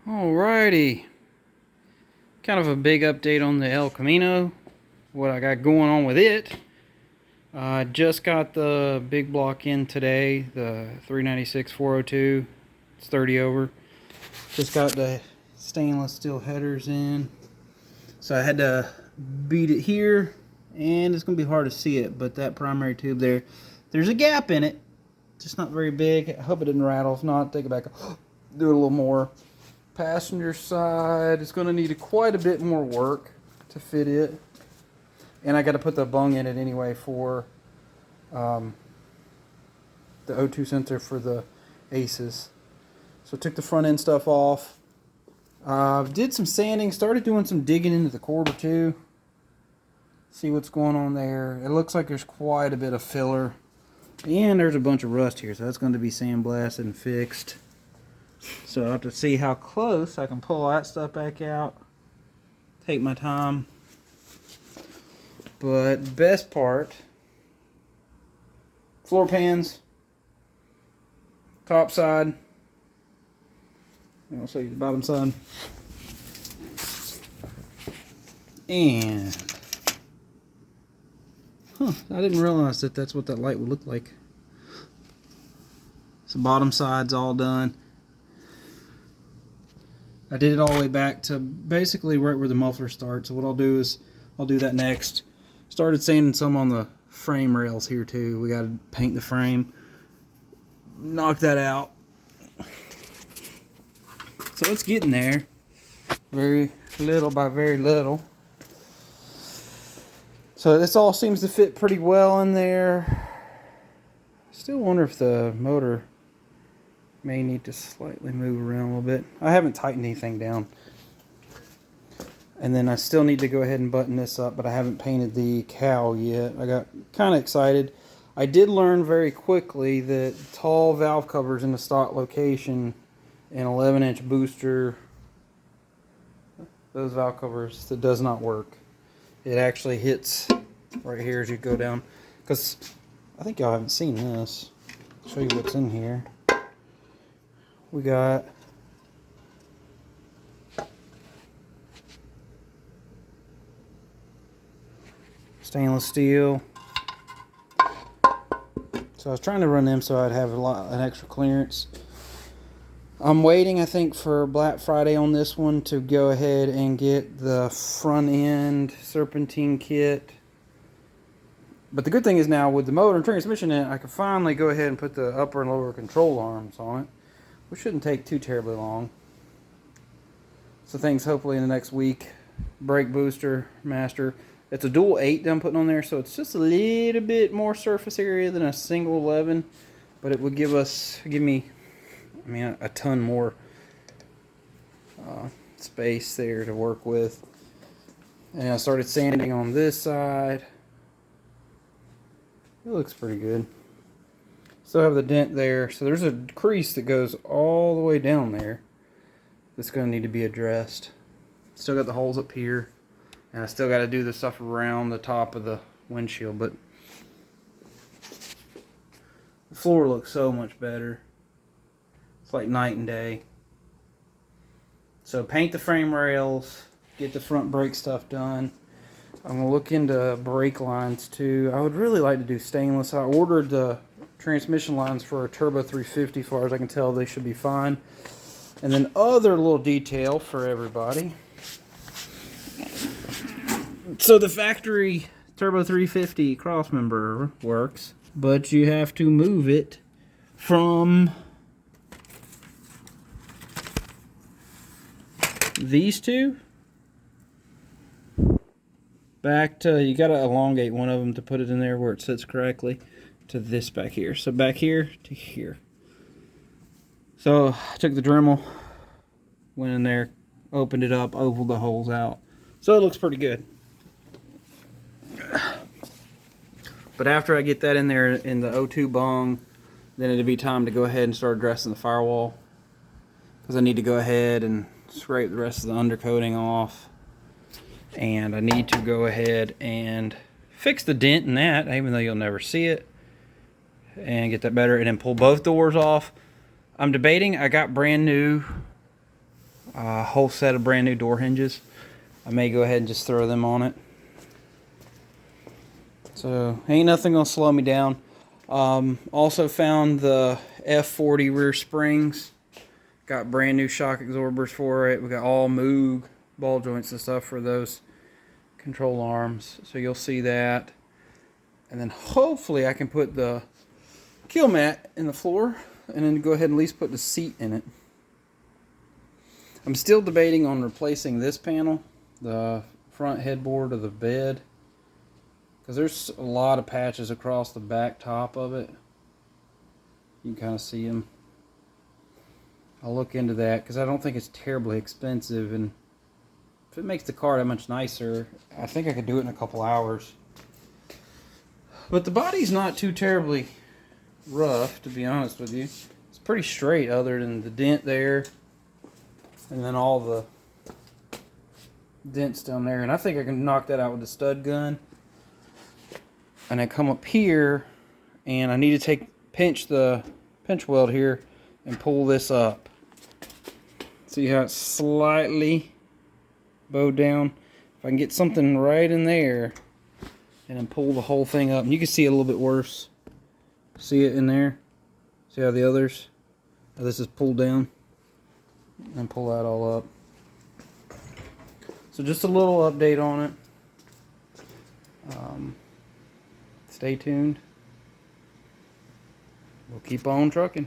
Alrighty, kind of a big update on the El Camino, what I got going on with it. I just got the big block in today, the 396 402. It's 30 over. Just got the stainless steel headers in, so I had to beat it here, and it's gonna be hard to see it, but that primary tube there's a gap in it, just not very big. I hope it didn't rattle. If not, take it back, do it a little more. Passenger side is going to need quite a bit more work to fit it, and I got to put the bung in it anyway for the O2 sensor for the aces. So I took the front end stuff off, did some sanding, started doing some digging into the quarter too, see what's going on there. It looks like there's quite a bit of filler, and there's a bunch of rust here, so that's going to be sandblasted and fixed. So I'll have to see how close I can pull that stuff back out. Take my time. But best part, floor pans, top side, and I'll show you the bottom side. And, I didn't realize that that's what that light would look like. So bottom side's all done. I did it all the way back to basically right where the muffler starts. So what I'll do is I'll do that next. Started sanding some on the frame rails here too. We got to paint the frame, knock that out. So it's getting there, very little by very little. So this all seems to fit pretty well in there. Still wonder if the motor may need to slightly move around a little bit. I haven't tightened anything down. And then I still need to go ahead and button this up, but I haven't painted the cowl yet. I got kind of excited. I did learn very quickly that tall valve covers in the stock location, an 11-inch booster, those valve covers, that does not work. It actually hits right here as you go down. Because I think y'all haven't seen this. I'll show you what's in here. We got stainless steel. So I was trying to run them so I'd have an extra clearance. I'm waiting, I think, for Black Friday on this one to go ahead and get the front end serpentine kit. But the good thing is now with the motor and transmission in it, I can finally go ahead and put the upper and lower control arms on it, which shouldn't take too terribly long. So things hopefully in the next week. Brake booster, master. It's a dual 8 that I'm putting on there, so it's just a little bit more surface area than a single 11, but it would give me, a ton more space there to work with. And I started sanding on this side. It looks pretty good. Still have the dent there, so there's a crease that goes all the way down there that's going to need to be addressed. Still got the holes up here, and I still got to do the stuff around the top of the windshield, but the floor looks so much better. It's like night and day. So paint the frame rails, get the front brake stuff done. I'm going to look into brake lines too. I would really like to do stainless. I ordered the transmission lines for a Turbo 350. As far as I can tell, they should be fine. And then other little detail for everybody. So the factory Turbo 350 crossmember works, but you have to move it from these two back to, you gotta elongate one of them to put it in there where it sits correctly, to this back here. So back here to here. So I took the Dremel, went in there, opened it up, ovaled the holes out. So it looks pretty good. But after I get that in there in the O2 bung, then it'll be time to go ahead and start addressing the firewall, because I need to go ahead and scrape the rest of the undercoating off. And I need to go ahead and fix the dent in that, even though you'll never see it, and get that better, and then pull both doors off. I'm debating, I got brand new a whole set of brand new door hinges. I may go ahead and just throw them on it. So ain't nothing gonna slow me down. Also found the F40 rear springs. Got brand new shock absorbers for it. We got all Moog ball joints and stuff for those control arms. So you'll see that. And then hopefully I can put the kill mat in the floor and then go ahead and at least put the seat in it. I'm still debating on replacing this panel, the front headboard of the bed, because there's a lot of patches across the back top of it. You can kind of see them. I'll look into that because I don't think it's terribly expensive, and if it makes the car that much nicer, I think I could do it in a couple hours. But the body's not too terribly rough, to be honest with you. It's pretty straight other than the dent there and then all the dents down there. And I think I can knock that out with the stud gun. And I come up here and I need to pinch the pinch weld here and pull this up. See how it's slightly bowed down? If I can get something right in there and then pull the whole thing up, and you can see it a little bit worse. See it in there? See how the others, how this is pulled down? And pull that all up. So just a little update on it. Stay tuned. We'll keep on trucking.